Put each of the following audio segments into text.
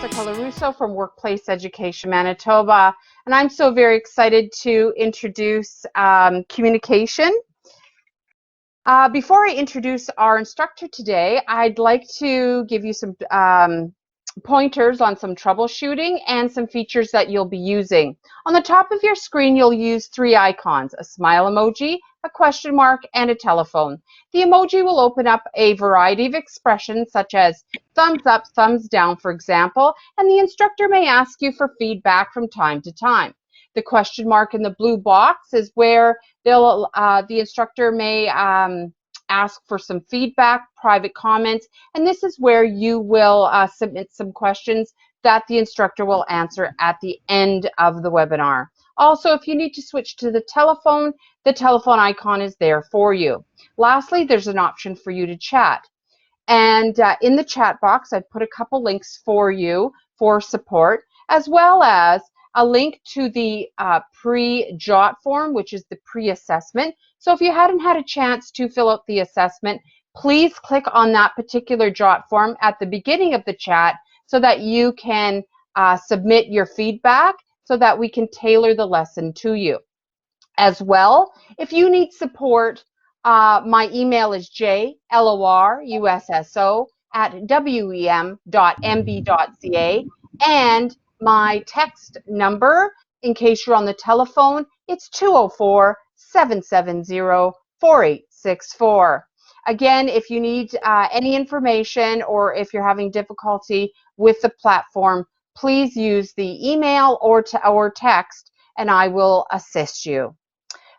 Jessica LaRusso from Workplace Education Manitoba, and I'm so very excited to introduce communication. Before I introduce our instructor today, I'd like to give you some pointers on some troubleshooting and some features that you'll be using. On the top of your screen, you'll use three icons: a smile emoji, a question mark, and a telephone. The emoji will open up a variety of expressions such as thumbs up, thumbs down, for example, and the instructor may ask you for feedback from time to time. The question mark in the blue box is where the instructor may ask for some feedback, private comments, and this is where you will submit some questions that the instructor will answer at the end of the webinar. Also, if you need to switch to the telephone icon is there for you. Lastly, there's an option for you to chat. And in the chat box, I've put a couple links for you for support, as well as a link to the pre-JOT form, which is the pre-assessment. So if you hadn't had a chance to fill out the assessment, please click on that particular JOT form at the beginning of the chat so that you can submit your feedback so that we can tailor the lesson to you. As well, if you need support, my email is jlorusso@wem.mb.ca, and my text number, in case you're on the telephone, it's 204-770-4864. Again, if you need any information or if you're having difficulty with the platform, please use the email or text, and I will assist you.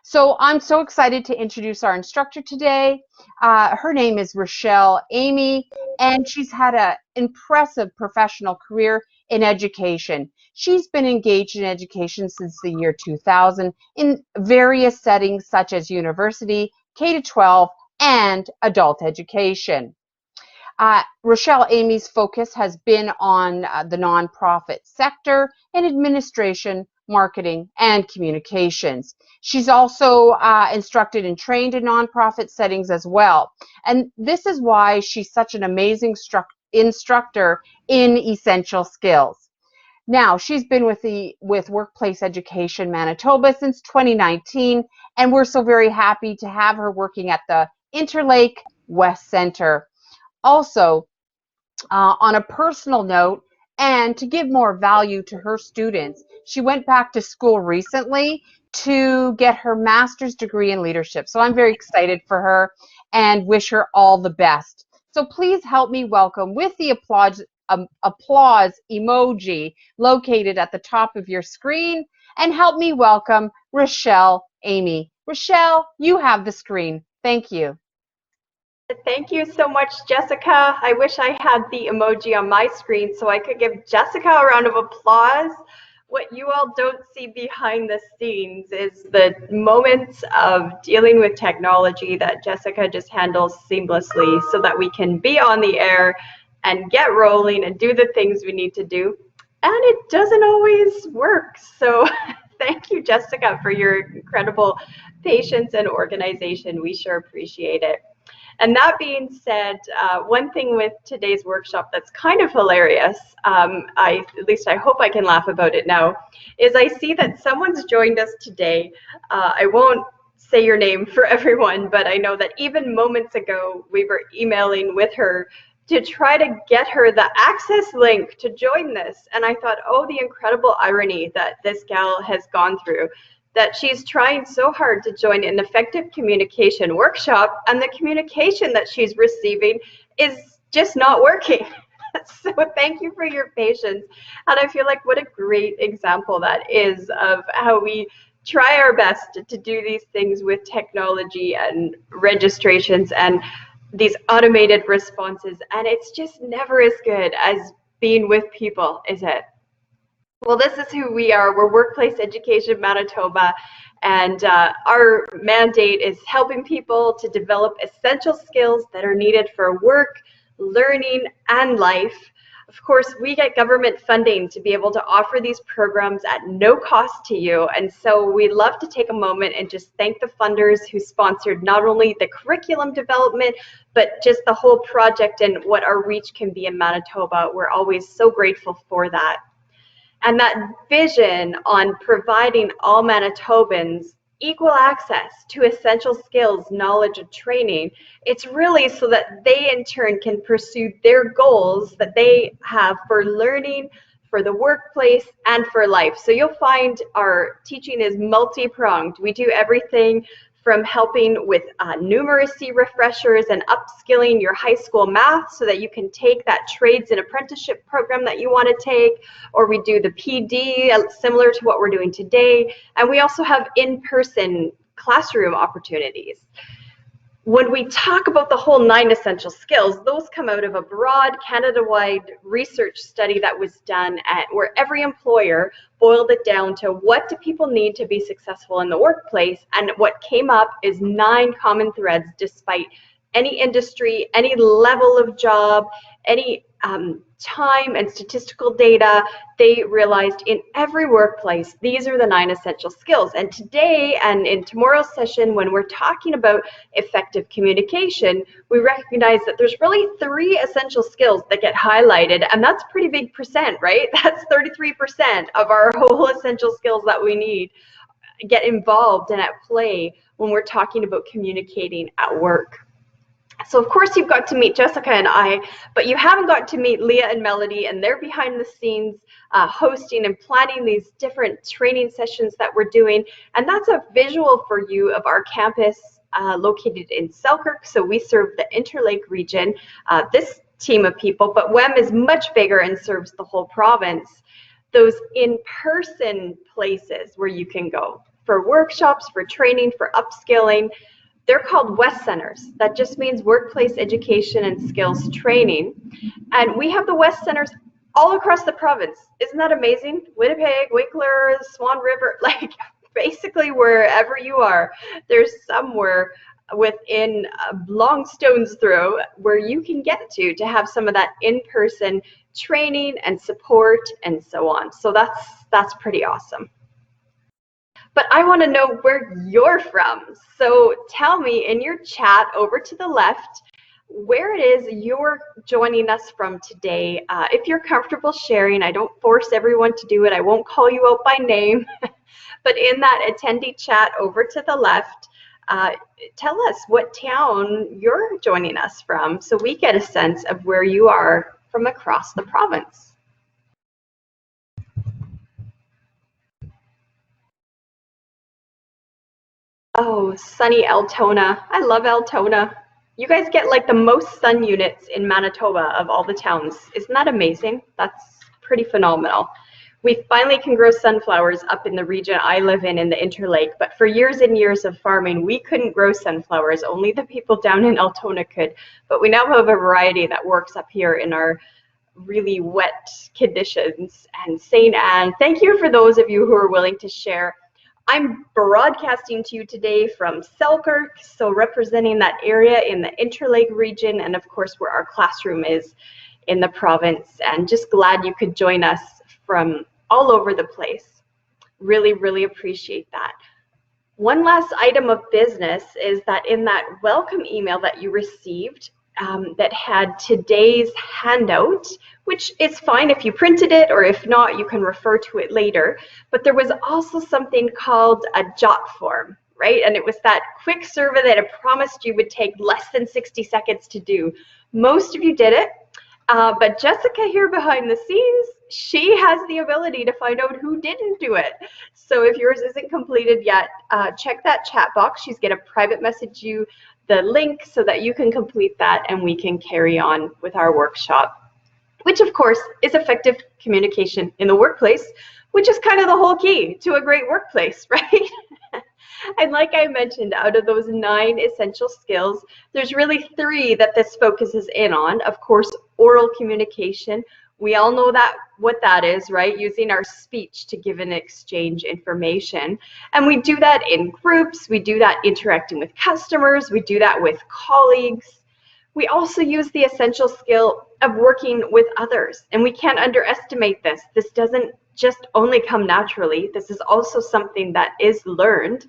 So I'm so excited to introduce our instructor today. Her name is Rochelle Amy, and she's had an impressive professional career in education. She's been engaged in education since the year 2000 in various settings such as university, K-12, and adult education. Rochelle Amy's focus has been on the nonprofit sector in administration, marketing, and communications. She's also instructed and trained in nonprofit settings as well. And this is why she's such an amazing instructor in essential skills. Now, she's been with Workplace Education Manitoba since 2019, and we're so very happy to have her working at the Interlake West Center. Also, on a personal note, and to give more value to her students, she went back to school recently to get her master's degree in leadership. So I'm very excited for her and wish her all the best. So please help me welcome, with the applause emoji located at the top of your screen, and help me welcome Rochelle Amy. Rochelle, you have the screen. Thank you. Thank you so much, Jessica. I wish I had the emoji on my screen so I could give Jessica a round of applause. What you all don't see behind the scenes is the moments of dealing with technology that Jessica just handles seamlessly so that we can be on the air and get rolling and do the things we need to do. And it doesn't always work. So thank you, Jessica, for your incredible patience and organization. We sure appreciate it. And that being said, one thing with today's workshop that's kind of hilarious, at least I hope I can laugh about it now, is I see that someone's joined us today. I won't say your name for everyone, but I know that even moments ago we were emailing with her to try to get her the access link to join this. And I thought, oh, the incredible irony that this gal has gone through, that she's trying so hard to join an effective communication workshop, and the communication that she's receiving is just not working. So thank you for your patience. And I feel like what a great example that is of how we try our best to do these things with technology and registrations and these automated responses. And it's just never as good as being with people, is it? Well, this is who we are. We're Workplace Education Manitoba, and our mandate is helping people to develop essential skills that are needed for work, learning, and life. Of course, we get government funding to be able to offer these programs at no cost to you. And so we'd love to take a moment and just thank the funders who sponsored not only the curriculum development, but just the whole project and what our reach can be in Manitoba. We're always so grateful for that. And that vision on providing all Manitobans equal access to essential skills, knowledge, and training, it's really so that they in turn can pursue their goals that they have for learning, for the workplace, and for life. So you'll find our teaching is multi-pronged. We do everything from helping with numeracy refreshers and upskilling your high school math so that you can take that trades and apprenticeship program that you want to take, or we do the PD, similar to what we're doing today, and we also have in-person classroom opportunities. When we talk about the whole 9 essential skills, those come out of a broad Canada-wide research study that was done where every employer boiled it down to what do people need to be successful in the workplace, and what came up is 9 common threads despite any industry, any level of job, any time and statistical data. They realized in every workplace, these are the 9 essential skills. And today and in tomorrow's session, when we're talking about effective communication, we recognize that there's really 3 essential skills that get highlighted, and that's a pretty big percent, right? That's 33% of our whole essential skills that we need get involved and at play when we're talking about communicating at work. So of course you've got to meet Jessica and I, but you haven't got to meet Leah and Melody, and they're behind the scenes hosting and planning these different training sessions that we're doing. And that's a visual for you of our campus located in Selkirk. So we serve the Interlake region, this team of people, but WEM is much bigger and serves the whole province. Those in-person places where you can go for workshops, for training, for upskilling, they're called West Centers. That just means Workplace Education and Skills Training. And we have the West Centers all across the province. Isn't that amazing? Winnipeg, Winkler, Swan River, like basically wherever you are, there's somewhere within a long stone's throw where you can get to have some of that in-person training and support and so on. So that's pretty awesome. But I want to know where you're from. So tell me in your chat over to the left where it is you're joining us from today. If you're comfortable sharing, I don't force everyone to do it. I won't call you out by name. But in that attendee chat over to the left, tell us what town you're joining us from so we get a sense of where you are from across the province. Oh, sunny Altona. I love Altona. You guys get like the most sun units in Manitoba of all the towns. Isn't that amazing? That's pretty phenomenal. We finally can grow sunflowers up in the region I live in the Interlake, but for years and years of farming, we couldn't grow sunflowers. Only the people down in Altona could. But we now have a variety that works up here in our really wet conditions. And St. Anne, thank you for those of you who are willing to share. I'm broadcasting to you today from Selkirk, so representing that area in the Interlake region, and of course where our classroom is in the province, and just glad you could join us from all over the place. Really, really appreciate that. One last item of business is that in that welcome email that you received that had today's handout, which is fine if you printed it, or if not, you can refer to it later. But there was also something called a JOT form, right? And it was that quick survey that I promised you would take less than 60 seconds to do. Most of you did it, but Jessica here behind the scenes, she has the ability to find out who didn't do it. So if yours isn't completed yet, check that chat box. She's going to private message you the link so that you can complete that and we can carry on with our workshop, which of course is effective communication in the workplace, which is kind of the whole key to a great workplace, right? And like I mentioned, out of those 9 essential skills, there's really 3 that this focuses in on. Of course, oral communication. We all know what that is, right? Using our speech to give and exchange information. And we do that in groups. We do that interacting with customers. We do that with colleagues. We also use the essential skill of working with others. And we can't underestimate this. This doesn't just only come naturally. This is also something that is learned.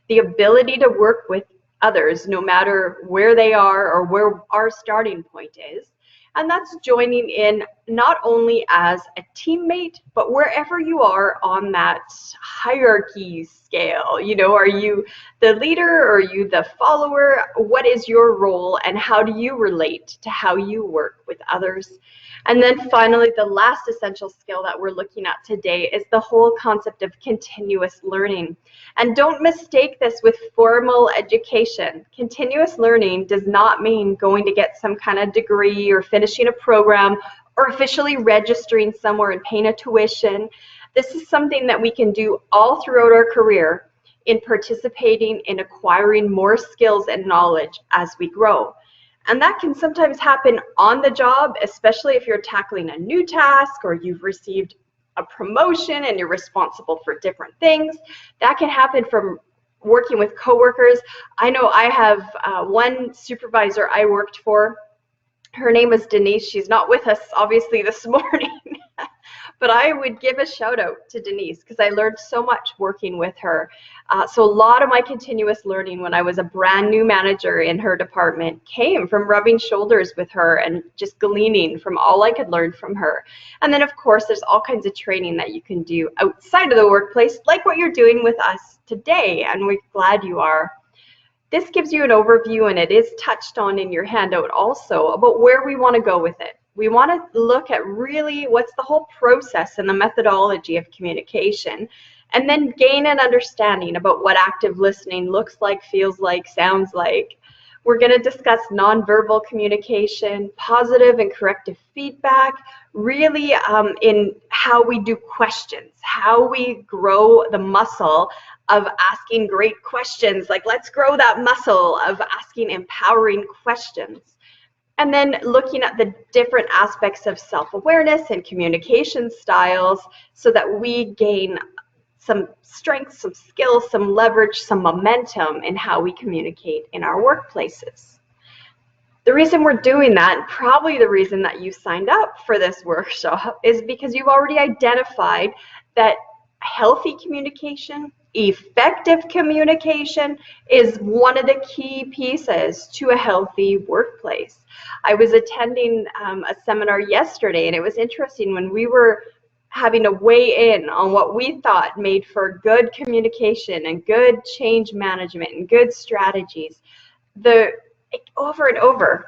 The ability to work with others, no matter where they are or where our starting point is. And that's joining in not only as a teammate, but wherever you are on that hierarchy scale. You know, are you the leader or are you the follower? What is your role and how do you relate to how you work with others? And then finally, the last essential skill that we're looking at today is the whole concept of continuous learning. And don't mistake this with formal education. Continuous learning does not mean going to get some kind of degree or finishing a program or officially registering somewhere and paying a tuition. This is something that we can do all throughout our career in participating in acquiring more skills and knowledge as we grow. And that can sometimes happen on the job, especially if you're tackling a new task or you've received a promotion and you're responsible for different things. That can happen from working with coworkers. I know I have one supervisor I worked for. Her name was Denise. She's not with us, obviously, this morning. But I would give a shout out to Denise because I learned so much working with her. So a lot of my continuous learning when I was a brand new manager in her department came from rubbing shoulders with her and just gleaning from all I could learn from her. And then of course there's all kinds of training that you can do outside of the workplace, like what you're doing with us today, and we're glad you are. This gives you an overview, and it is touched on in your handout also, about where we want to go with it. We want to look at really what's the whole process and the methodology of communication, and then gain an understanding about what active listening looks like, feels like, sounds like. We're going to discuss nonverbal communication, positive and corrective feedback, really in how we do questions, how we grow the muscle of asking great questions, like let's grow that muscle of asking empowering questions. And then looking at the different aspects of self-awareness and communication styles so that we gain some strength, some skills, some leverage, some momentum in how we communicate in our workplaces. The reason we're doing that, and probably the reason that you signed up for this workshop, is because you've already identified that healthy communication, effective communication is one of the key pieces to a healthy workplace. I was attending a seminar yesterday, and it was interesting when we were having to weigh in on what we thought made for good communication and good change management and good strategies. Over and over,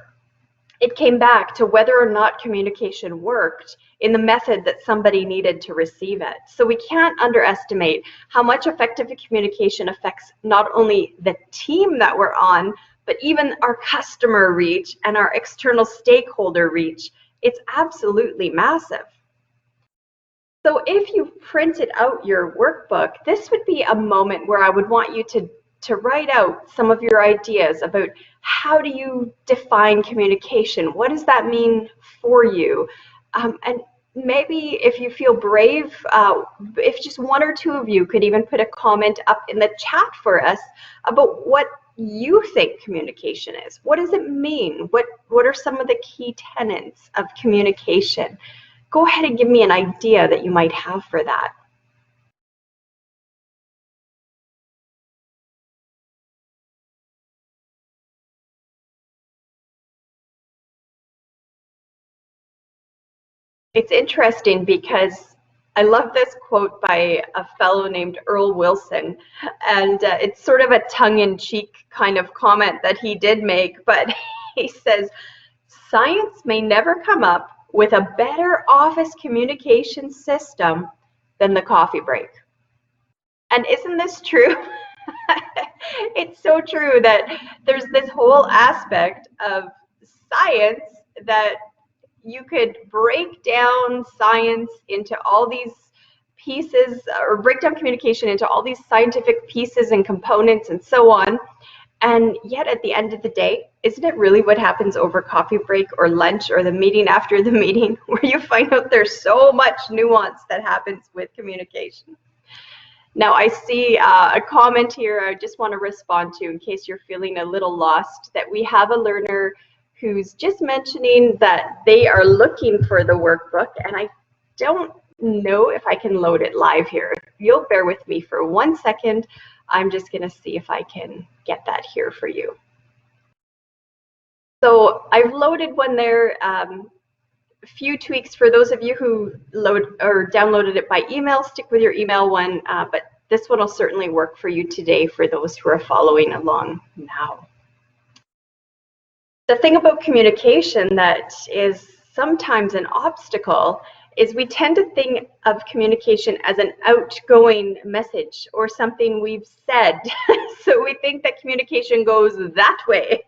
it came back to whether or not communication worked in the method that somebody needed to receive it. So we can't underestimate how much effective communication affects not only the team that we're on, but even our customer reach and our external stakeholder reach. It's absolutely massive. So if you've printed out your workbook, this would be a moment where I would want you to write out some of your ideas about how do you define communication? What does that mean for you? And maybe if you feel brave, if just one or two of you could even put a comment up in the chat for us about what you think communication is. What does it mean? What are some of the key tenets of communication? Go ahead and give me an idea that you might have for that. It's interesting because I love this quote by a fellow named Earl Wilson, and it's sort of a tongue-in-cheek kind of comment that he did make, but he says, "Science may never come up with a better office communication system than the coffee break." And isn't this true? It's so true that there's this whole aspect of science that you could break down science into all these pieces, or break down communication into all these scientific pieces and components and so on. And yet at the end of the day, isn't it really what happens over coffee break or lunch or the meeting after the meeting where you find out there's so much nuance that happens with communication? Now I see a comment here I just want to respond to in case you're feeling a little lost, that we have a learner who's just mentioning that they are looking for the workbook, and I don't know if I can load it live here. If you'll bear with me for 1 second, I'm just going to see if I can get that here for you. So I've loaded one there. A few tweaks for those of you who downloaded it by email. Stick with your email one, but this one will certainly work for you today for those who are following along now. The thing about communication that is sometimes an obstacle is we tend to think of communication as an outgoing message or something we've said. So we think that communication goes that way.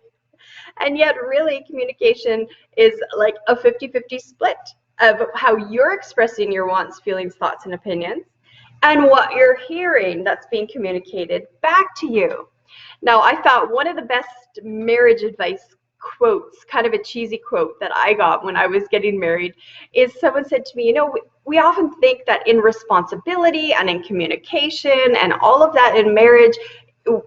And yet really communication is like a 50-50 split of how you're expressing your wants, feelings, thoughts, and opinions, and what you're hearing that's being communicated back to you. Now, I thought one of the best marriage advice quotes, kind of a cheesy quote that I got when I was getting married, is someone said to me, you know, we often think that in responsibility and in communication and all of that in marriage,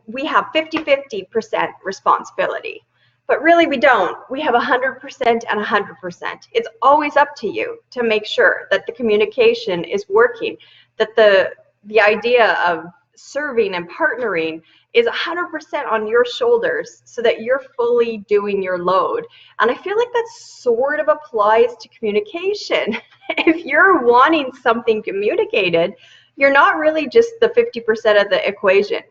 we have 50-50% responsibility. But really we don't. We have 100% and 100%. It's always up to you to make sure that the communication is working, that the idea of serving and partnering is 100% on your shoulders so that you're fully doing your load. And I feel like that sort of applies to communication. If you're wanting something communicated, you're not really just the 50% of the equation.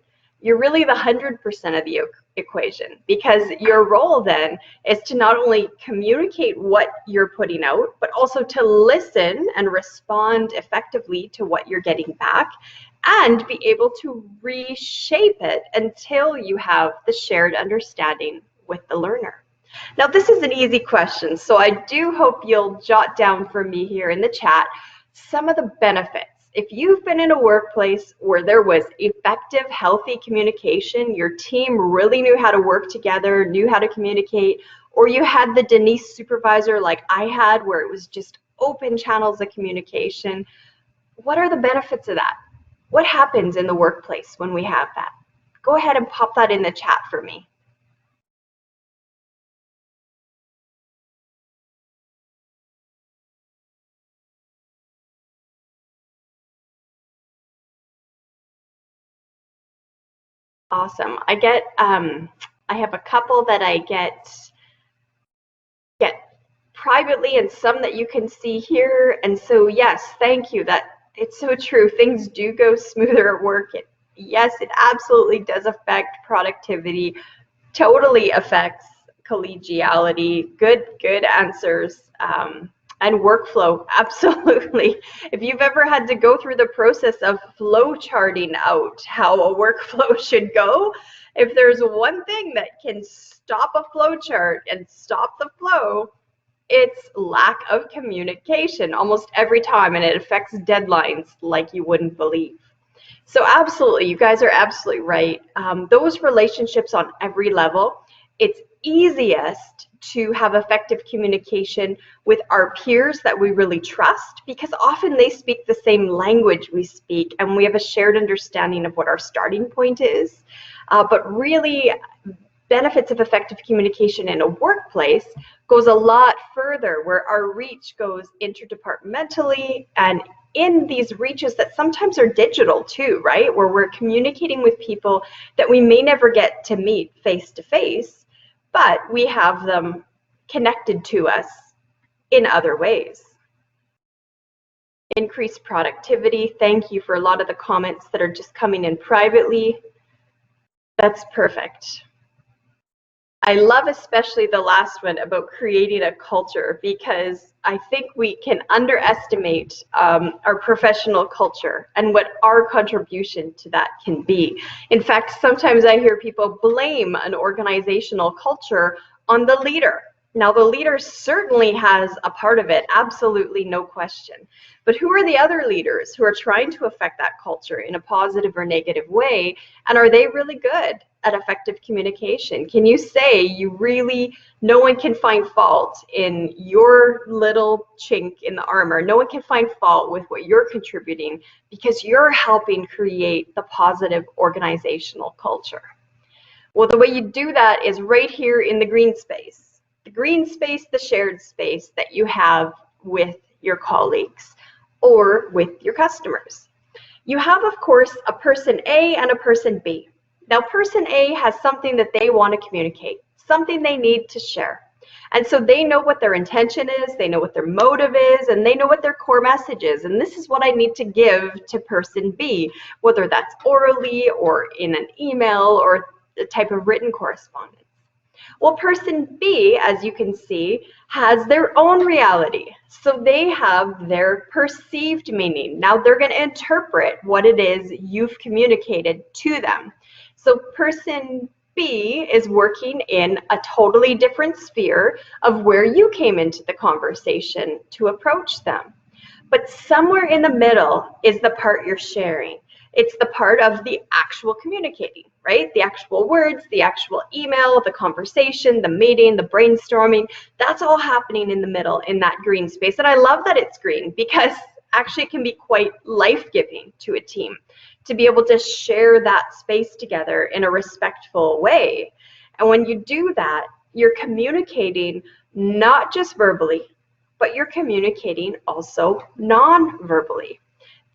You're really the 100% of the equation, because your role then is to not only communicate what you're putting out, but also to listen and respond effectively to what you're getting back and be able to reshape it until you have the shared understanding with the learner. Now, this is an easy question, so I do hope you'll jot down for me here in the chat some of the benefits. If you've been in a workplace where there was effective, healthy communication, your team really knew how to work together, knew how to communicate, or you had the Denise supervisor like I had where it was just open channels of communication, what are the benefits of that? What happens in the workplace when we have that? Go ahead and pop that in the chat for me. Awesome. I have a couple that I get privately and some that you can see here. And so, yes, thank you. That it's so true. Things do go smoother at work. Yes, it absolutely does affect productivity, totally affects collegiality, good answers, and workflow, absolutely. If you've ever had to go through the process of flow charting out how a workflow should go, if there's one thing that can stop a flow chart and stop the flow, it's lack of communication almost every time, and it affects deadlines like you wouldn't believe. So absolutely, you guys are absolutely right. Those relationships on every level, it's easiest to have effective communication with our peers that we really trust, because often they speak the same language we speak and we have a shared understanding of what our starting point is. But really, benefits of effective communication in a workplace goes a lot further, where our reach goes interdepartmentally and in these reaches that sometimes are digital too, right? Where we're communicating with people that we may never get to meet face to face, but we have them connected to us in other ways. Increased productivity. Thank you for a lot of the comments that are just coming in privately. That's perfect. I love especially the last one about creating a culture, because I think we can underestimate our professional culture and what our contribution to that can be. In fact, sometimes I hear people blame an organizational culture on the leader. Now, the leader certainly has a part of it, absolutely no question. But who are the other leaders who are trying to affect that culture in a positive or negative way? And are they really good at effective communication? Can you say no one can find fault in your little chink in the armor? No one can find fault with what you're contributing, because you're helping create the positive organizational culture. Well, the way you do that is right here in the green space. the green space, the shared space that you have with your colleagues or with your customers. You have, of course, a person A and a person B. Now, person A has something that they want to communicate, something they need to share. And so they know what their intention is, they know what their motive is, and they know what their core message is. And this is what I need to give to person B, whether that's orally or in an email or a type of written correspondence. Well, person B, as you can see, has their own reality. So they have their perceived meaning. Now they're going to interpret what it is you've communicated to them. So person B is working in a totally different sphere of where you came into the conversation to approach them. But somewhere in the middle is the part you're sharing. It's the part of the actual communicating, right? The actual words, the actual email, the conversation, the meeting, the brainstorming. That's all happening in the middle in that green space. And I love that it's green because actually it can be quite life-giving to a team to be able to share that space together in a respectful way. And when you do that, you're communicating not just verbally, but you're communicating also non-verbally.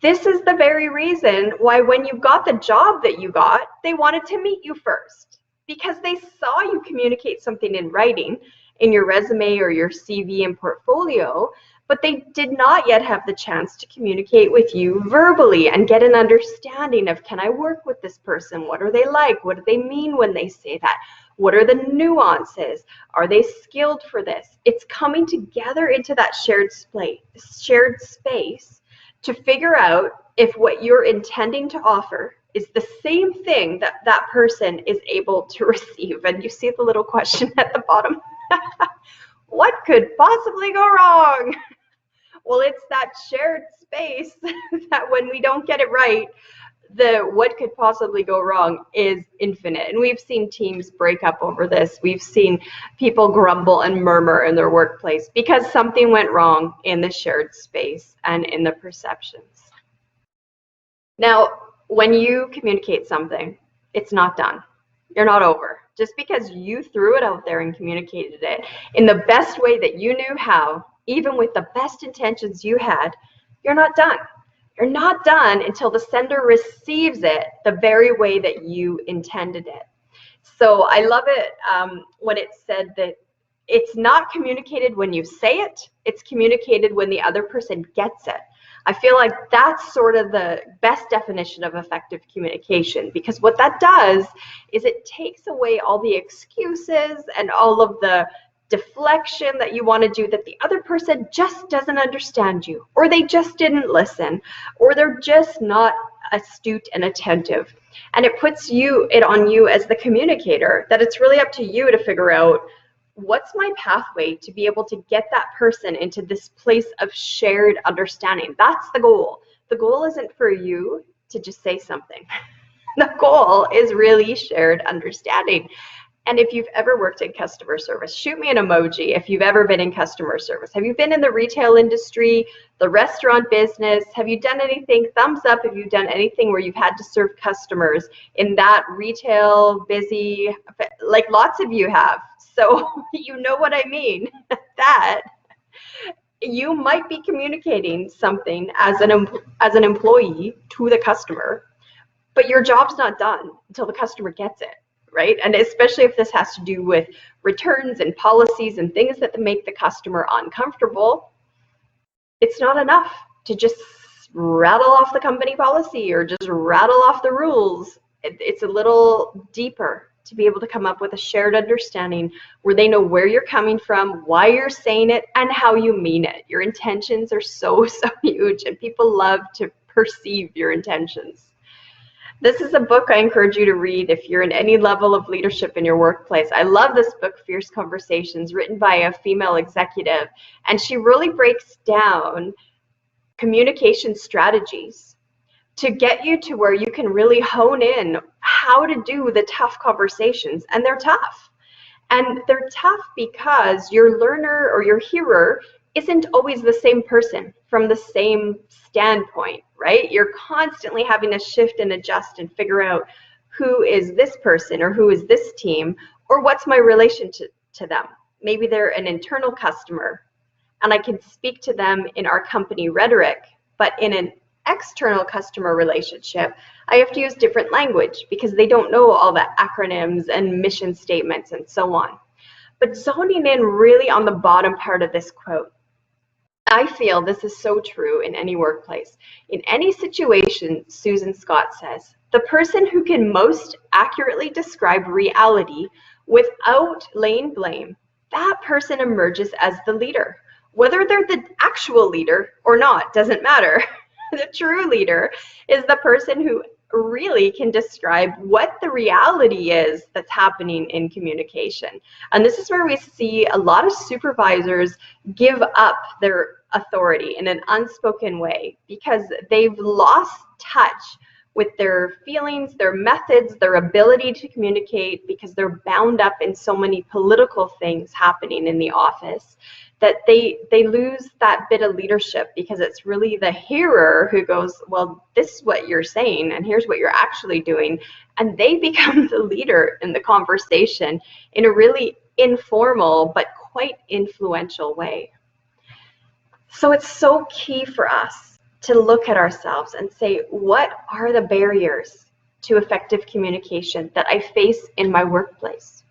This is the very reason why when you got the job that you got, they wanted to meet you first, because they saw you communicate something in writing in your resume or your CV and portfolio, but they did not yet have the chance to communicate with you verbally and get an understanding of, can I work with this person? What are they like? What do they mean when they say that? What are the nuances? Are they skilled for this? It's coming together into that shared space to figure out if what you're intending to offer is the same thing that that person is able to receive. And you see the little question at the bottom. What could possibly go wrong? Well, it's that shared space that when we don't get it right, the what could possibly go wrong is infinite. And we've seen teams break up over this. We've seen people grumble and murmur in their workplace because something went wrong in the shared space and in the perceptions. Now, when you communicate something, it's not done. You're not over. Just because you threw it out there and communicated it in the best way that you knew how, even with the best intentions you had, you're not done. You're not done until the sender receives it the very way that you intended it. So I love it when it said that it's not communicated when you say it, it's communicated when the other person gets it. I feel like that's sort of the best definition of effective communication, because what that does is it takes away all the excuses and all of the deflection that you want to do that the other person just doesn't understand you, or they just didn't listen, or they're just not astute and attentive. And it puts it on you as the communicator, that it's really up to you to figure out, what's my pathway to be able to get that person into this place of shared understanding? That's the goal. The goal isn't for you to just say something. The goal is really shared understanding. And if you've ever worked in customer service, shoot me an emoji if you've ever been in customer service. Have you been in the retail industry, the restaurant business? Have you done anything? Thumbs up if you've done anything where you've had to serve customers in that retail, busy, like lots of you have. So you know what I mean, that you might be communicating something as an employee to the customer, but your job's not done until the customer gets it. Right? And especially if this has to do with returns and policies and things that make the customer uncomfortable, it's not enough to just rattle off the company policy or just rattle off the rules. It's a little deeper to be able to come up with a shared understanding where they know where you're coming from, why you're saying it, and how you mean it. Your intentions are so huge, and people love to perceive your intentions. This is a book I encourage you to read if you're in any level of leadership in your workplace. I love this book, Fierce Conversations, written by a female executive, and she really breaks down communication strategies to get you to where you can really hone in how to do the tough conversations. And they're tough. And they're tough because your learner or your hearer isn't always the same person from the same standpoint, right? You're constantly having to shift and adjust and figure out, who is this person, or who is this team, or what's my relation to them? maybe they're an internal customer, and I can speak to them in our company rhetoric, but in an external customer relationship, I have to use different language because they don't know all the acronyms and mission statements and so on. But zoning in really on the bottom part of this quote, I feel this is so true in any workplace. In any situation, Susan Scott says, the person who can most accurately describe reality without laying blame, that person emerges as the leader. Whether they're the actual leader or not, doesn't matter. The true leader is the person who really can describe what the reality is that's happening in communication. And this is where we see a lot of supervisors give up their authority in an unspoken way because they've lost touch with their feelings, their methods, their ability to communicate, because they're bound up in so many political things happening in the office that they lose that bit of leadership, because it's really the hearer who goes, well, this is what you're saying and here's what you're actually doing, and they become the leader in the conversation in a really informal but quite influential way. So it's so key for us to look at ourselves and say, what are the barriers to effective communication that I face in my workplace?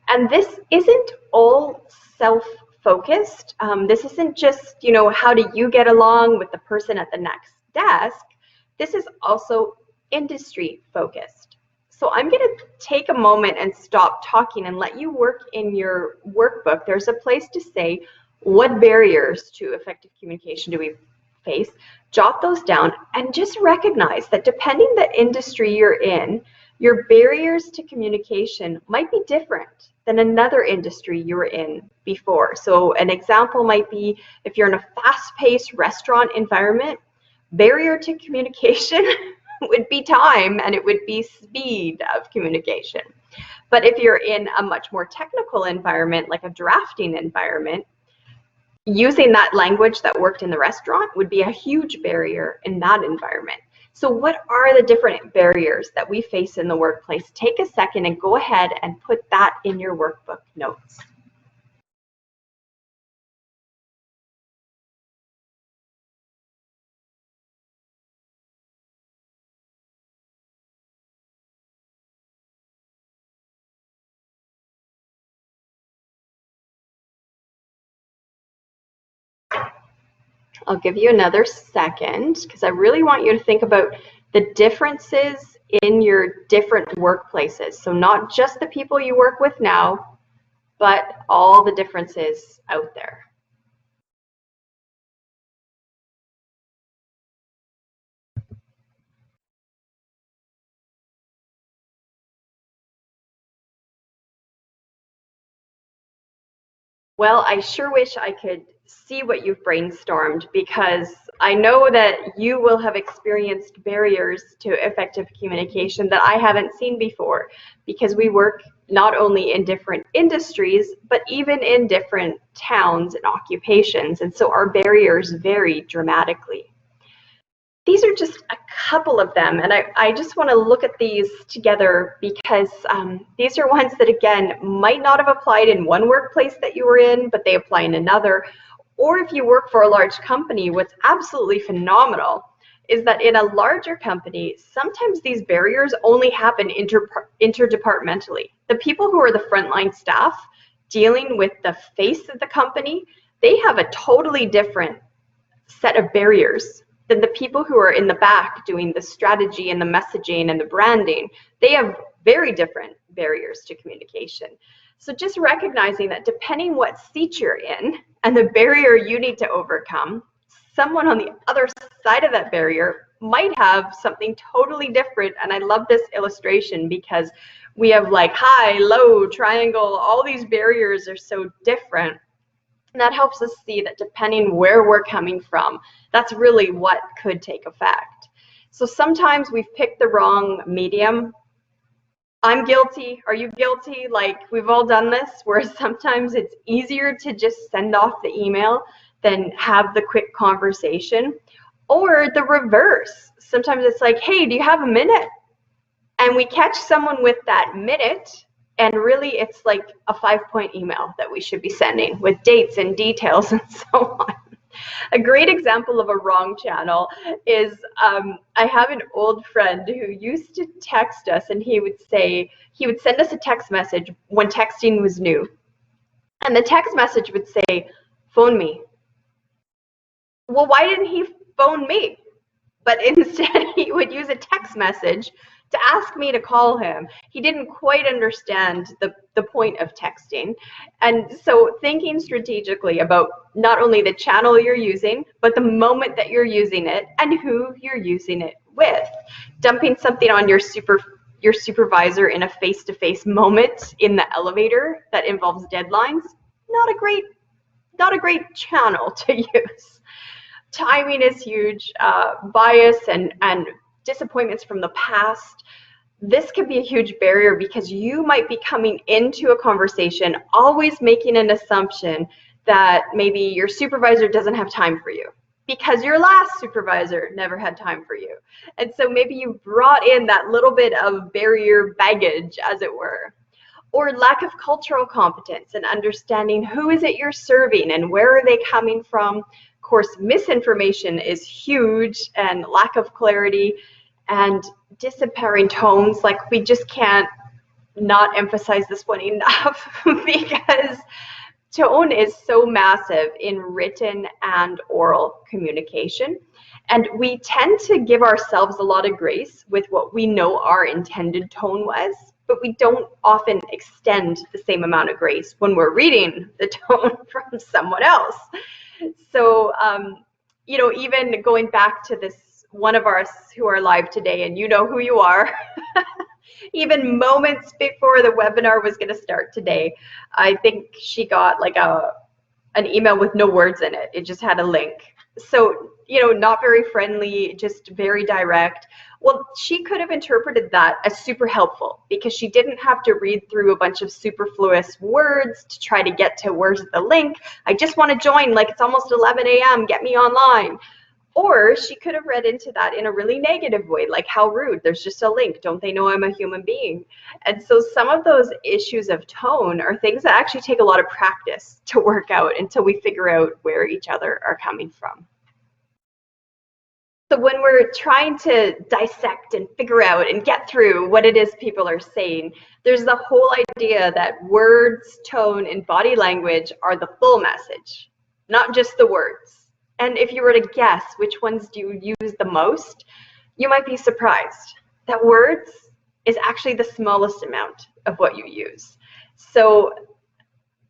And this isn't all self-focused. This isn't just, how do you get along with the person at the next desk? This is also industry focused. So I'm going to take a moment and stop talking and let you work in your workbook. There's a place to say, what barriers to effective communication do we face? Jot those down and just recognize that depending the industry you're in, your barriers to communication might be different than another industry you were in before. So an example might be if you're in a fast-paced restaurant environment, barrier to communication would be time, and it would be speed of communication. But if you're in a much more technical environment, like a drafting environment, using that language that worked in the restaurant would be a huge barrier in that environment. So what are the different barriers that we face in the workplace? Take a second and go ahead and put that in your workbook notes. I'll give you another second because I really want you to think about the differences in your different workplaces. So not just the people you work with now, but all the differences out there. Well, I sure wish I could see what you've brainstormed, because I know that you will have experienced barriers to effective communication that I haven't seen before, because we work not only in different industries, but even in different towns and occupations, and so our barriers vary dramatically. These are just a couple of them, and I just want to look at these together because these are ones that, again, might not have applied in one workplace that you were in, but they apply in another. Or if you work for a large company, what's absolutely phenomenal is that in a larger company, sometimes these barriers only happen interdepartmentally. The people who are the frontline staff dealing with the face of the company, they have a totally different set of barriers than the people who are in the back doing the strategy and the messaging and the branding. They have very different barriers to communication. So just recognizing that depending what seat you're in and the barrier you need to overcome, someone on the other side of that barrier might have something totally different. And I love this illustration because we have like high, low, triangle, all these barriers are so different. And that helps us see that depending where we're coming from, that's really what could take effect. So sometimes we've picked the wrong medium. I'm guilty. Are you guilty? Like, we've all done this, where sometimes it's easier to just send off the email than have the quick conversation. Or the reverse. Sometimes it's like, hey, do you have a minute? And we catch someone with that minute, And really, it's like a 5-point email that we should be sending with dates and details and so on. A great example of a wrong channel is I have an old friend who used to text us, and he would send us a text message when texting was new. And the text message would say, "Phone me." Well, why didn't he phone me? But instead he would use a text message to ask me to call him. He didn't quite understand the point of texting. And so thinking strategically about not only the channel you're using, but the moment that you're using it and who you're using it with. Dumping something on your supervisor in a face-to-face moment in the elevator that involves deadlines, not a great channel to use. Timing is huge, bias and disappointments from the past. This can be a huge barrier because you might be coming into a conversation always making an assumption that maybe your supervisor doesn't have time for you because your last supervisor never had time for you. And so maybe you brought in that little bit of barrier baggage, as it were. Or lack of cultural competence and understanding who is it you're serving and where are they coming from. Of course, misinformation is huge, and lack of clarity and disempowering tones. Like, we just can't not emphasize this one enough because tone is so massive in written and oral communication. And we tend to give ourselves a lot of grace with what we know our intended tone was, but we don't often extend the same amount of grace when we're reading the tone from someone else. So, even going back to this one of us who are live today, and you know who you are, even moments before the webinar was going to start today, I think she got like an email with no words in it. It just had a link. So, not very friendly, just very direct. Well, she could have interpreted that as super helpful because she didn't have to read through a bunch of superfluous words to try to get to where's the link. I just want to join, like it's almost 11 a.m., get me online. Or she could have read into that in a really negative way, like how rude, there's just a link, don't they know I'm a human being? And so some of those issues of tone are things that actually take a lot of practice to work out until we figure out where each other are coming from. So when we're trying to dissect and figure out and get through what it is people are saying, there's the whole idea that words, tone, and body language are the full message, not just the words. And if you were to guess which ones do you use the most, you might be surprised that words is actually the smallest amount of what you use. So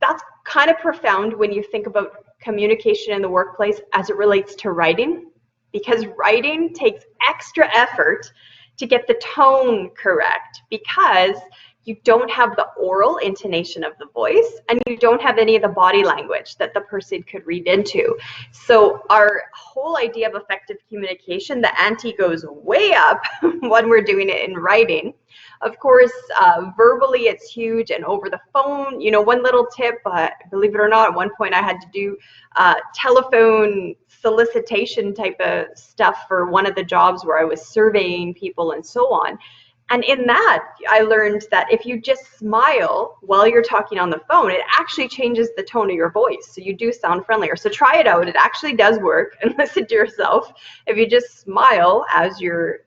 that's kind of profound when you think about communication in the workplace as it relates to writing, because writing takes extra effort to get the tone correct because you don't have the oral intonation of the voice and you don't have any of the body language that the person could read into. So our whole idea of effective communication, the ante goes way up when we're doing it in writing. Of course, verbally it's huge, and over the phone, one little tip, believe it or not, at one point I had to do telephone solicitation type of stuff for one of the jobs where I was surveying people and so on. And in that, I learned that if you just smile while you're talking on the phone, it actually changes the tone of your voice. So you do sound friendlier. So try it out. It actually does work. And listen to yourself. If you just smile as you're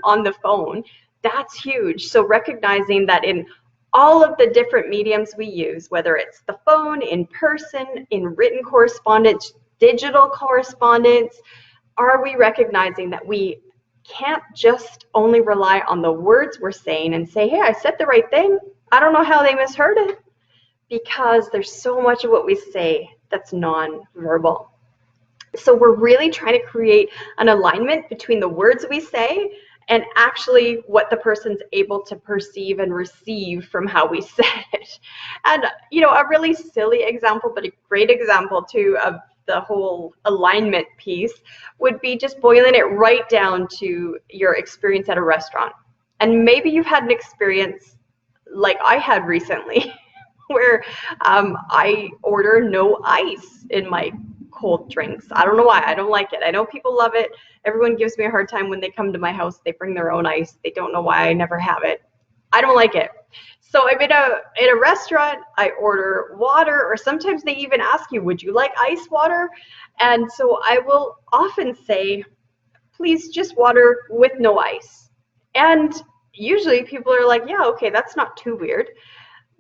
on the phone, that's huge. So recognizing that in all of the different mediums we use, whether it's the phone, in person, in written correspondence, digital correspondence, are we recognizing that we can't just only rely on the words we're saying and say, hey, I said the right thing. I don't know how they misheard it, because there's so much of what we say that's non-verbal. So we're really trying to create an alignment between the words we say and actually what the person's able to perceive and receive from how we said it. And, a really silly example, but a great example too of the whole alignment piece would be just boiling it right down to your experience at a restaurant. And maybe you've had an experience like I had recently where I order no ice in my cold drinks. I don't know why. I don't like it. I know people love it. Everyone gives me a hard time when they come to my house. They bring their own ice. They don't know why I never have it. I don't like it. So I'm in a restaurant, I order water, or sometimes they even ask you, would you like ice water? And so I will often say, please just water with no ice. And usually people are like, yeah, okay, that's not too weird.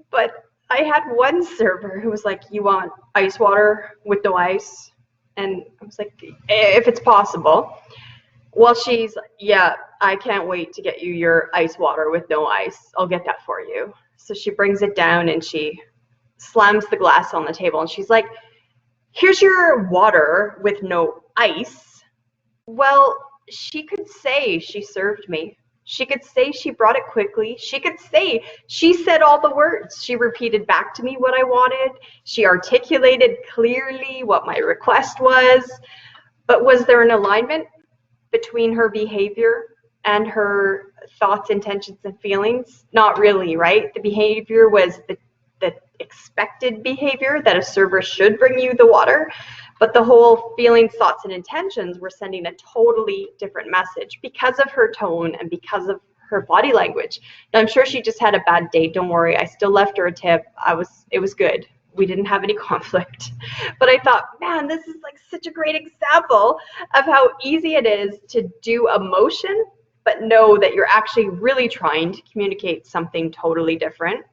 But I had one server who was like, you want ice water with no ice? And I was like, if it's possible. Well, she's, yeah, I can't wait to get you your ice water with no ice. I'll get that for you. So she brings it down and she slams the glass on the table and she's like, here's your water with no ice. Well, she could say she served me. She could say she brought it quickly. She could say she said all the words. She repeated back to me what I wanted. She articulated clearly what my request was. But was there an alignment between her behavior and her thoughts, intentions, and feelings? Not really, right? The behavior was the expected behavior that a server should bring you the water, but the whole feelings, thoughts, and intentions were sending a totally different message because of her tone and because of her body language. Now, I'm sure she just had a bad day. Don't worry, I still left her a tip. It was good. We didn't have any conflict. But I thought, man, this is like such a great example of how easy it is to do emotion, but know that you're actually really trying to communicate something totally different.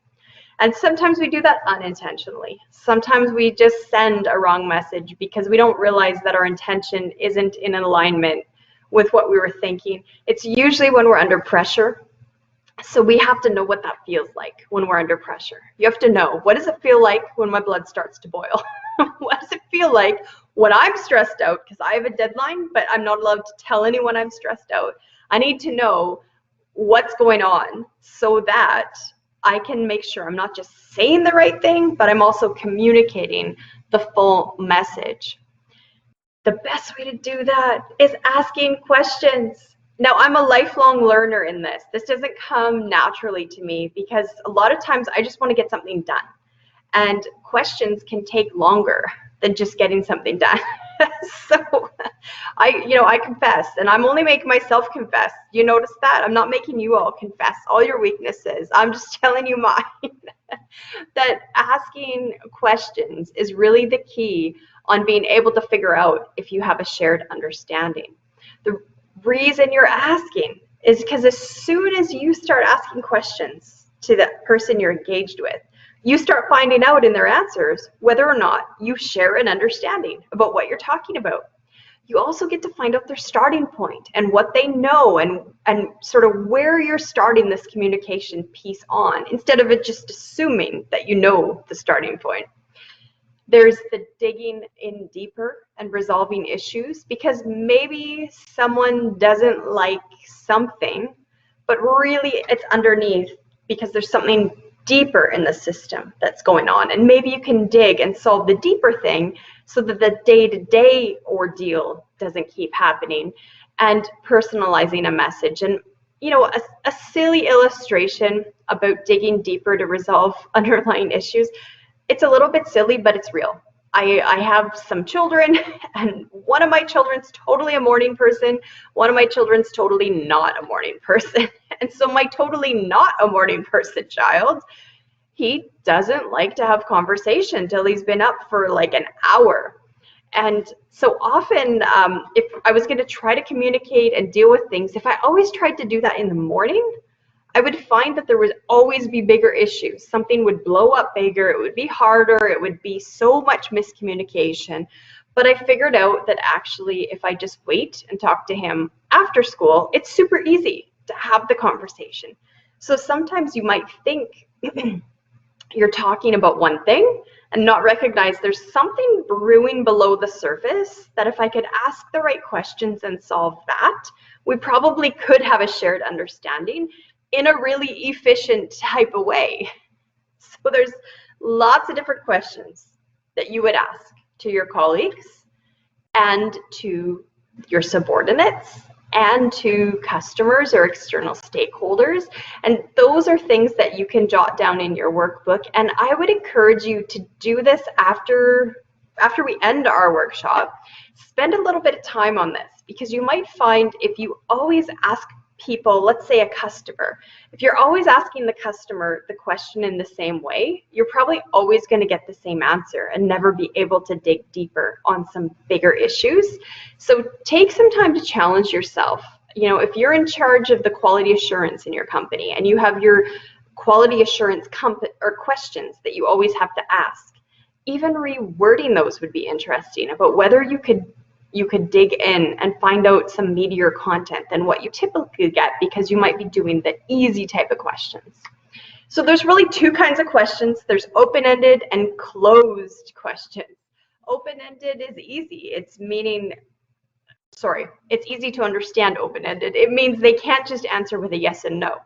And sometimes we do that unintentionally. Sometimes we just send a wrong message because we don't realize that our intention isn't in alignment with what we were thinking. It's usually when we're under pressure. So we have to know what that feels like when we're under pressure. You have to know, what does it feel like when my blood starts to boil? What does it feel like when I'm stressed out because I have a deadline, but I'm not allowed to tell anyone I'm stressed out? I need to know what's going on so that I can make sure I'm not just saying the right thing, but I'm also communicating the full message. The best way to do that is asking questions. Now, I'm a lifelong learner in this. This doesn't come naturally to me because a lot of times I just want to get something done. And questions can take longer than just getting something done. So I confess, and I'm only making myself confess. You notice that? I'm not making you all confess all your weaknesses. I'm just telling you mine. That asking questions is really the key on being able to figure out if you have a shared understanding. The reason you're asking is because as soon as you start asking questions to the person you're engaged with, you start finding out in their answers whether or not you share an understanding about what you're talking about. You also get to find out their starting point and what they know and sort of where you're starting this communication piece on, instead of it just assuming that you know the starting point. There's the digging in deeper and resolving issues because maybe someone doesn't like something, but really it's underneath because there's something deeper in the system that's going on. And maybe you can dig and solve the deeper thing so that the day-to-day ordeal doesn't keep happening, and personalizing a message. And a silly illustration about digging deeper to resolve underlying issues, it's a little bit silly, but it's real. I have some children, and one of my children's totally a morning person. One of my children's totally not a morning person. And so my totally not a morning person child, he doesn't like to have conversation till he's been up for like an hour. And so often, if I was going to try to communicate and deal with things, if I always tried to do that in the morning, I would find that there would always be bigger issues. Something would blow up bigger, it would be harder, it would be so much miscommunication. But I figured out that actually, if I just wait and talk to him after school, it's super easy to have the conversation. So sometimes you might think you're talking about one thing and not recognize there's something brewing below the surface that if I could ask the right questions and solve that, we probably could have a shared understanding in a really efficient type of way. So there's lots of different questions that you would ask to your colleagues and to your subordinates and to customers or external stakeholders. And those are things that you can jot down in your workbook. And I would encourage you to do this after we end our workshop. Spend a little bit of time on this, because you might find if you always ask people, let's say a customer, if you're always asking the customer the question in the same way, you're probably always going to get the same answer and never be able to dig deeper on some bigger issues. So take some time to challenge yourself. You know, if you're in charge of the quality assurance in your company and you have your quality assurance questions that you always have to ask, even rewording those would be interesting about whether you could dig in and find out some meatier content than what you typically get, because you might be doing the easy type of questions. So there's really two kinds of questions. There's open-ended and closed questions. Open-ended is easy. It's easy to understand open-ended. It means they can't just answer with a yes and no.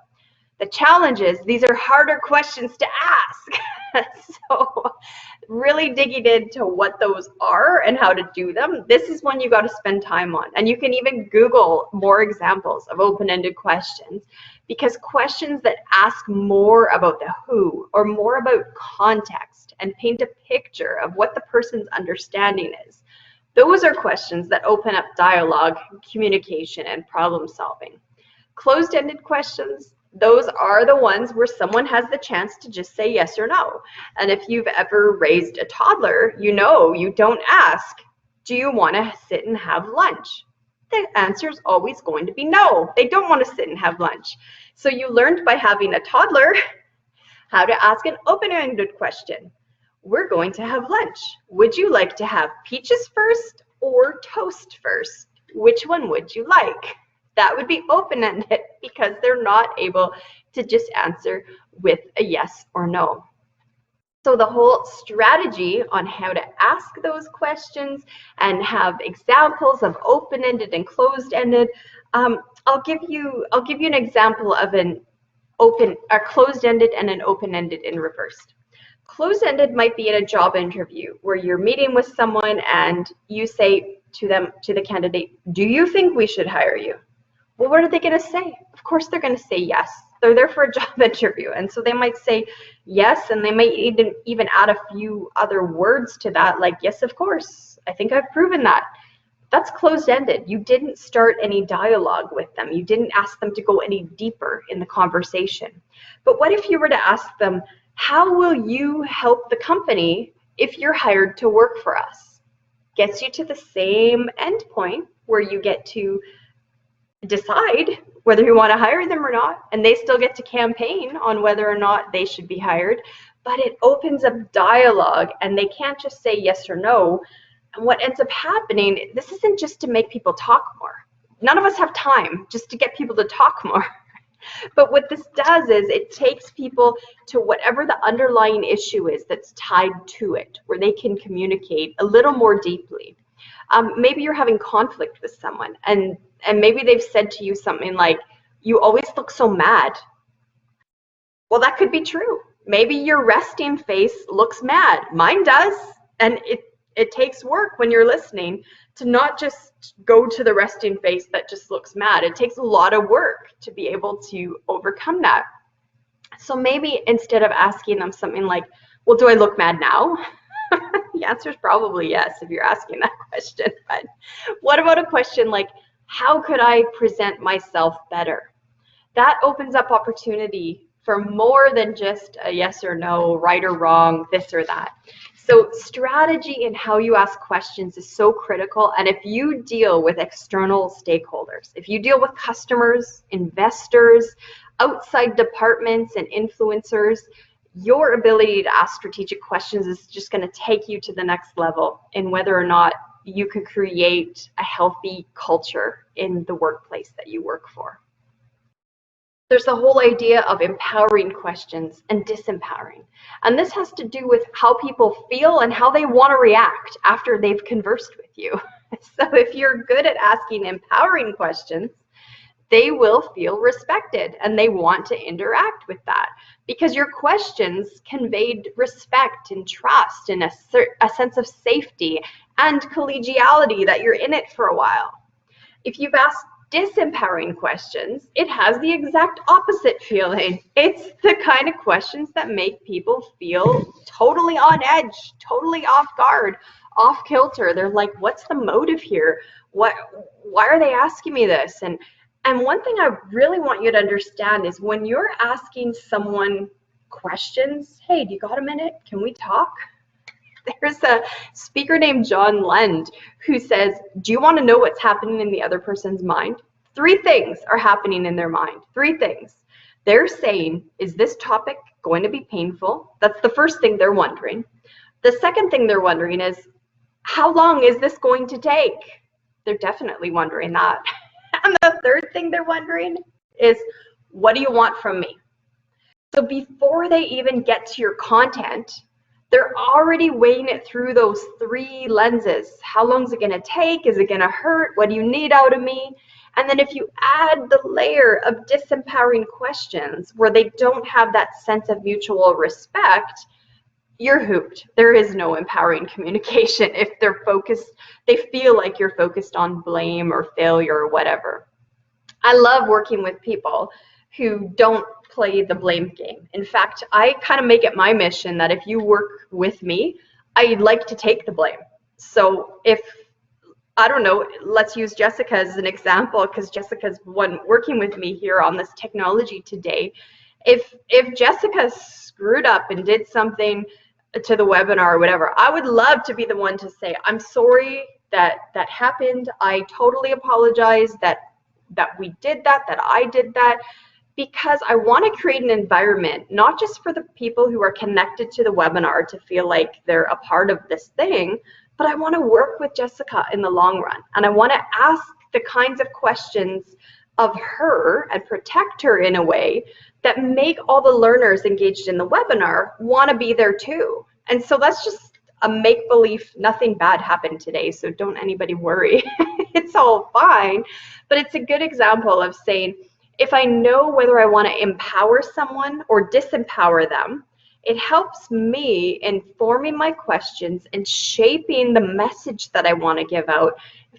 The challenge is these are harder questions to ask. So really digging into what those are and how to do them, this is one you got to spend time on. And you can even Google more examples of open-ended questions, because questions that ask more about the who or more about context and paint a picture of what the person's understanding is, those are questions that open up dialogue, communication, and problem solving. Closed-ended questions, those are the ones where someone has the chance to just say yes or no. And if you've ever raised a toddler, you know you don't ask, do you want to sit and have lunch? The answer is always going to be no. They don't want to sit and have lunch. So you learned by having a toddler how to ask an open-ended question. We're going to have lunch. Would you like to have peaches first or toast first? Which one would you like? That would be open-ended, because they're not able to just answer with a yes or no. So the whole strategy on how to ask those questions and have examples of open-ended and closed-ended, I'll give you an example of a closed-ended and an open-ended in reverse. Closed-ended might be in a job interview where you're meeting with someone and you say to the candidate, do you think we should hire you? Well, what are they going to say? Of course they're going to say yes. They're there for a job interview. And so they might say yes, and they might even add a few other words to that, like, yes, of course. I think I've proven that. That's closed-ended. You didn't start any dialogue with them. You didn't ask them to go any deeper in the conversation. But what if you were to ask them, how will you help the company if you're hired to work for us? Gets you to the same endpoint where you get to decide whether you want to hire them or not, and they still get to campaign on whether or not they should be hired, but it opens up dialogue, and they can't just say yes or no. And what ends up happening, this isn't just to make people talk more. None of us have time just to get people to talk more. But what this does is it takes people to whatever the underlying issue is that's tied to it, where they can communicate a little more deeply. Maybe you're having conflict with someone, and maybe they've said to you something like, you always look so mad. Well, that could be true. Maybe your resting face looks mad. Mine does. And it takes work when you're listening to not just go to the resting face that just looks mad. It takes a lot of work to be able to overcome that. So maybe instead of asking them something like, well, do I look mad now? The answer is probably yes if you're asking that question. But what about a question like, how could I present myself better? That opens up opportunity for more than just a yes or no, right or wrong, this or that. So strategy in how you ask questions is so critical. And if you deal with external stakeholders, if you deal with customers, investors, outside departments, and influencers, your ability to ask strategic questions is just going to take you to the next level in whether or not you can create a healthy culture in the workplace that you work for. There's the whole idea of empowering questions and disempowering. And this has to do with how people feel and how they want to react after they've conversed with you. So if you're good at asking empowering questions, they will feel respected and they want to interact with that because your questions conveyed respect and trust and a sense of safety and collegiality that you're in it for a while. If you've asked disempowering questions, it has the exact opposite feeling. It's the kind of questions that make people feel totally on edge, totally off guard, off kilter. They're like, what's the motive here? Why are they asking me this? And And one thing I really want you to understand is when you're asking someone questions, hey, do you got a minute? Can we talk? There's a speaker named John Lend who says, do you want to know what's happening in the other person's mind? 3 things are happening in their mind. 3 things. They're saying, is this topic going to be painful? That's the first thing they're wondering. The second thing they're wondering is, how long is this going to take? They're definitely wondering that. And the third thing they're wondering is, what do you want from me? So before they even get to your content, they're already weighing it through those 3 lenses. How long is it going to take? Is it going to hurt? What do you need out of me? And then if you add the layer of disempowering questions where they don't have that sense of mutual respect, you're hooped. There is no empowering communication if they're focused, they feel like you're focused on blame or failure or whatever. I love working with people who don't play the blame game. In fact, I kind of make it my mission that if you work with me, I'd like to take the blame. So if, I don't know, let's use Jessica as an example, because Jessica's one working with me here on this technology today. If Jessica screwed up and did something to the webinar or whatever, I would love to be the one to say, I'm sorry that happened. I totally apologize that we did that I did that, because I want to create an environment, not just for the people who are connected to the webinar to feel like they're a part of this thing, but I want to work with Jessica in the long run. And I want to ask the kinds of questions of her and protect her in a way that make all the learners engaged in the webinar want to be there too. And so that's just a make-believe, nothing bad happened today, so don't anybody worry. It's all fine. But it's a good example of saying, if I know whether I want to empower someone or disempower them, it helps me in forming my questions and shaping the message that I want to give out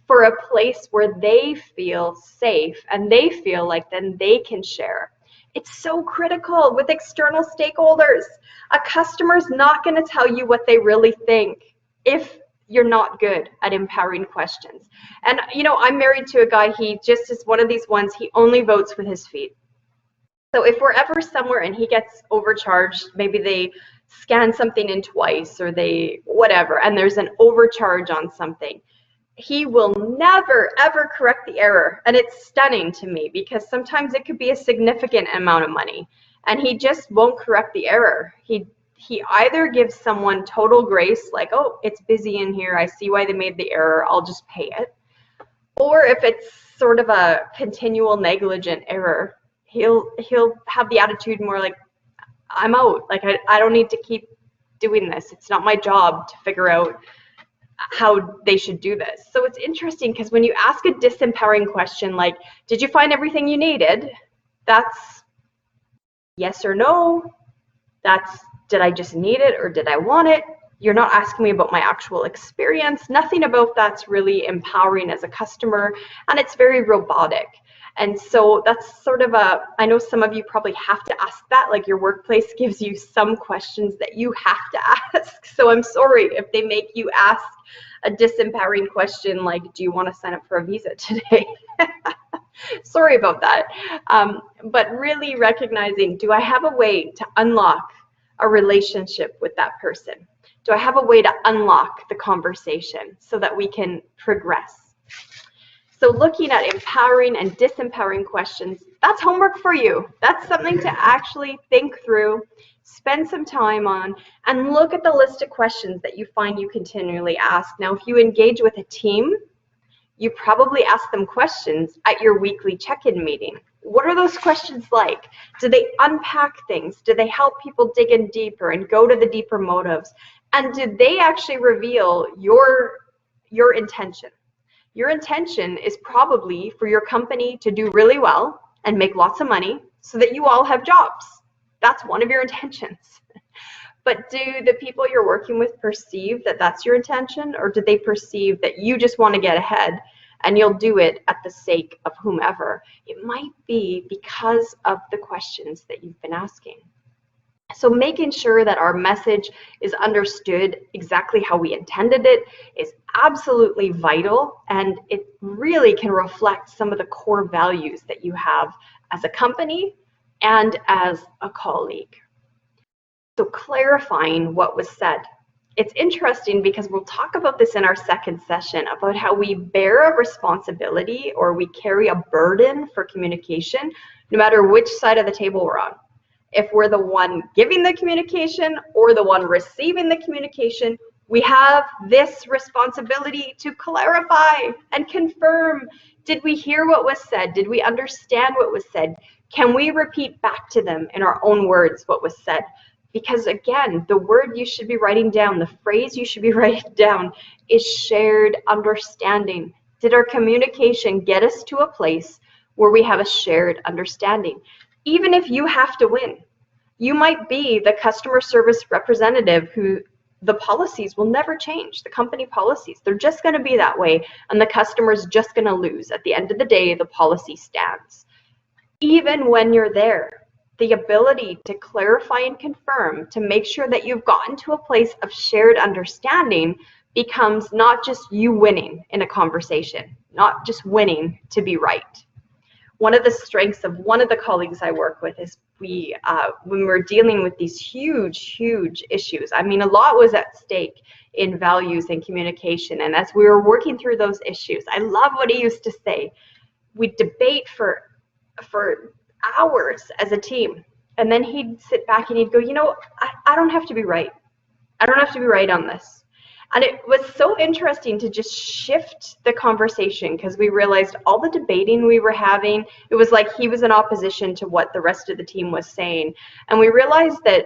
for a place where they feel safe and they feel like then they can share. It's so critical with external stakeholders. A customer's not going to tell you what they really think if you're not good at empowering questions. And you know, I'm married to a guy, he just is one of these ones, he only votes with his feet. So if we're ever somewhere and he gets overcharged, maybe they scan something in twice or they whatever, and there's an overcharge on something, he will never ever correct the error. And it's stunning to me because sometimes it could be a significant amount of money and he just won't correct the error. He either gives someone total grace, like, oh, it's busy in here, I see why they made the error, I'll just pay it. Or if it's sort of a continual negligent error, he'll have the attitude more like, I'm out, like I don't need to keep doing this. It's not my job to figure out how they should do this. So it's interesting because when you ask a disempowering question like, did you find everything you needed? That's yes or no. That's, did I just need it or did I want it? You're not asking me about my actual experience. Nothing about that's really empowering as a customer, and it's very robotic. And so that's sort of a, I know some of you probably have to ask that, like your workplace gives you some questions that you have to ask. So I'm sorry if they make you ask a disempowering question like, do you want to sign up for a visa today? Sorry about that. But really recognizing, do I have a way to unlock a relationship with that person? Do I have a way to unlock the conversation so that we can progress? So looking at empowering and disempowering questions, that's homework for you. That's something to actually think through, spend some time on, and look at the list of questions that you find you continually ask. Now, if you engage with a team, you probably ask them questions at your weekly check-in meeting. What are those questions like? Do they unpack things? Do they help people dig in deeper and go to the deeper motives? And did they actually reveal your intention? Your intention is probably for your company to do really well and make lots of money so that you all have jobs. That's one of your intentions. But do the people you're working with perceive that that's your intention, or do they perceive that you just want to get ahead and you'll do it at the sake of whomever? It might be because of the questions that you've been asking. So making sure that our message is understood exactly how we intended it is absolutely vital, and it really can reflect some of the core values that you have as a company and as a colleague. So clarifying what was said. It's interesting because we'll talk about this in our second session about how we bear a responsibility or we carry a burden for communication no matter which side of the table we're on. If we're the one giving the communication or the one receiving the communication, we have this responsibility to clarify and confirm. Did we hear what was said? Did we understand what was said? Can we repeat back to them in our own words what was said? Because again, the word you should be writing down, the phrase you should be writing down is shared understanding. Did our communication get us to a place where we have a shared understanding? Even if you have to win, you might be the customer service representative who the policies will never change, the company policies. They're just going to be that way, and the customer's just going to lose. At the end of the day, the policy stands. Even when you're there, the ability to clarify and confirm, to make sure that you've gotten to a place of shared understanding becomes not just you winning in a conversation, not just winning to be right. One of the strengths of one of the colleagues I work with is when we're dealing with these huge issues, I mean, a lot was at stake in values and communication. And as we were working through those issues, I love what he used to say. We'd debate for hours as a team. And then he'd sit back and he'd go, you know, I don't have to be right. I don't have to be right on this. And it was so interesting to just shift the conversation because we realized all the debating we were having, it was like he was in opposition to what the rest of the team was saying. And we realized that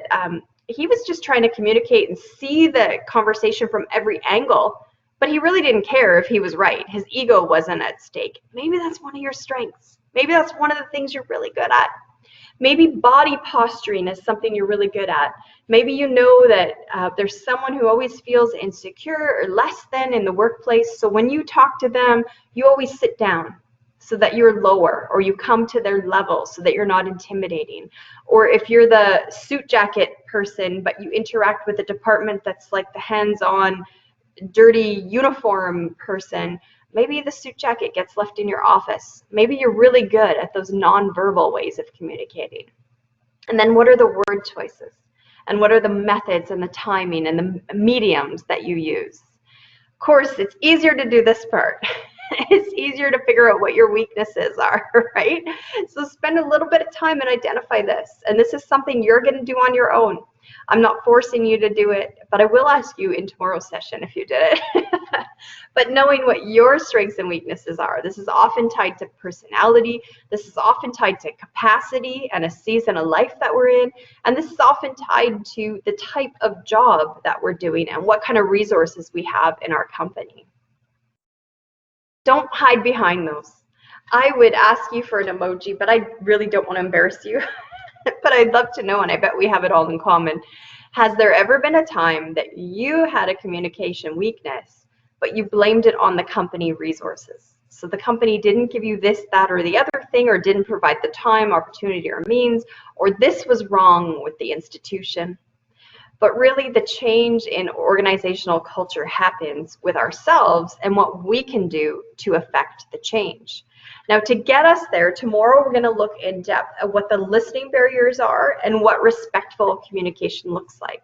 he was just trying to communicate and see the conversation from every angle, but he really didn't care if he was right. His ego wasn't at stake. Maybe that's one of your strengths. Maybe that's one of the things you're really good at. Maybe body posturing is something you're really good at. Maybe you know that there's someone who always feels insecure or less than in the workplace. So when you talk to them, you always sit down so that you're lower, or you come to their level so that you're not intimidating. Or if you're the suit jacket person, but you interact with a department that's like the hands-on, dirty uniform person, maybe the suit jacket gets left in your office. Maybe you're really good at those non-verbal ways of communicating. And then what are the word choices? And what are the methods and the timing and the mediums that you use? Of course, it's easier to do this part. It's easier to figure out what your weaknesses are, right? So spend a little bit of time and identify this. And this is something you're going to do on your own. I'm not forcing you to do it, but I will ask you in tomorrow's session if you did it. But knowing what your strengths and weaknesses are, this is often tied to personality. This is often tied to capacity and a season of life that we're in. And this is often tied to the type of job that we're doing and what kind of resources we have in our company. Don't hide behind those. I would ask you for an emoji, but I really don't want to embarrass you. But I'd love to know, and I bet we have it all in common. Has there ever been a time that you had a communication weakness, but you blamed it on the company resources? So the company didn't give you this, that, or the other thing, or didn't provide the time, opportunity, or means, or this was wrong with the institution. But really, the change in organizational culture happens with ourselves and what we can do to affect the change. Now, to get us there, tomorrow we're going to look in depth at what the listening barriers are and what respectful communication looks like.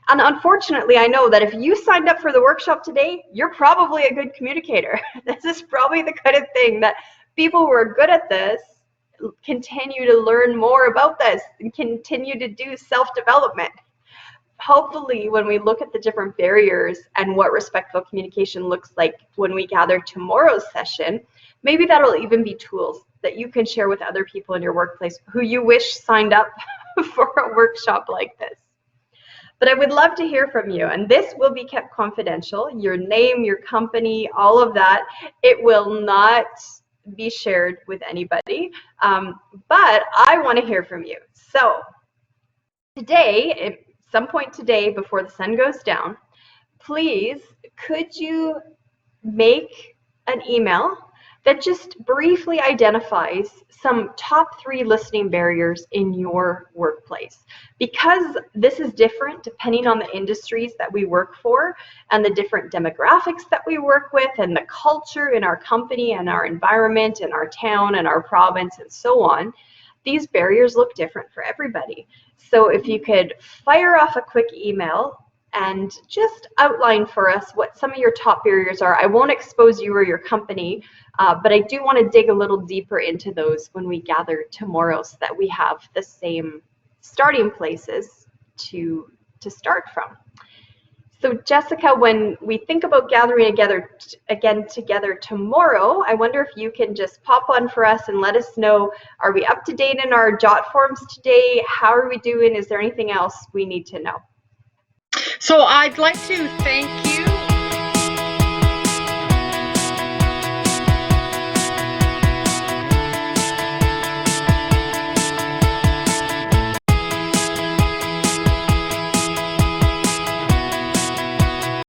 And unfortunately, I know that if you signed up for the workshop today, you're probably a good communicator. This is probably the kind of thing that people who are good at this continue to learn more about this and continue to do self-development. Hopefully, when we look at the different barriers and what respectful communication looks like when we gather tomorrow's session, maybe that'll even be tools that you can share with other people in your workplace who you wish signed up for a workshop like this. But I would love to hear from you, and this will be kept confidential. Your name, your company, all of that, it will not be shared with anybody, but I want to hear from you. So today, some point today before the sun goes down, please, could you make an email that just briefly identifies some top 3 listening barriers in your workplace. Because this is different depending on the industries that we work for and the different demographics that we work with and the culture in our company and our environment and our town and our province and so on, these barriers look different for everybody. So if you could fire off a quick email and just outline for us what some of your top barriers are. I won't expose you or your company, but I do want to dig a little deeper into those when we gather tomorrow so that we have the same starting places to start from. So Jessica, when we think about gathering together tomorrow, I wonder if you can just pop on for us and let us know, are we up to date in our jot forms today? How are we doing? Is there anything else we need to know? So I'd like to thank you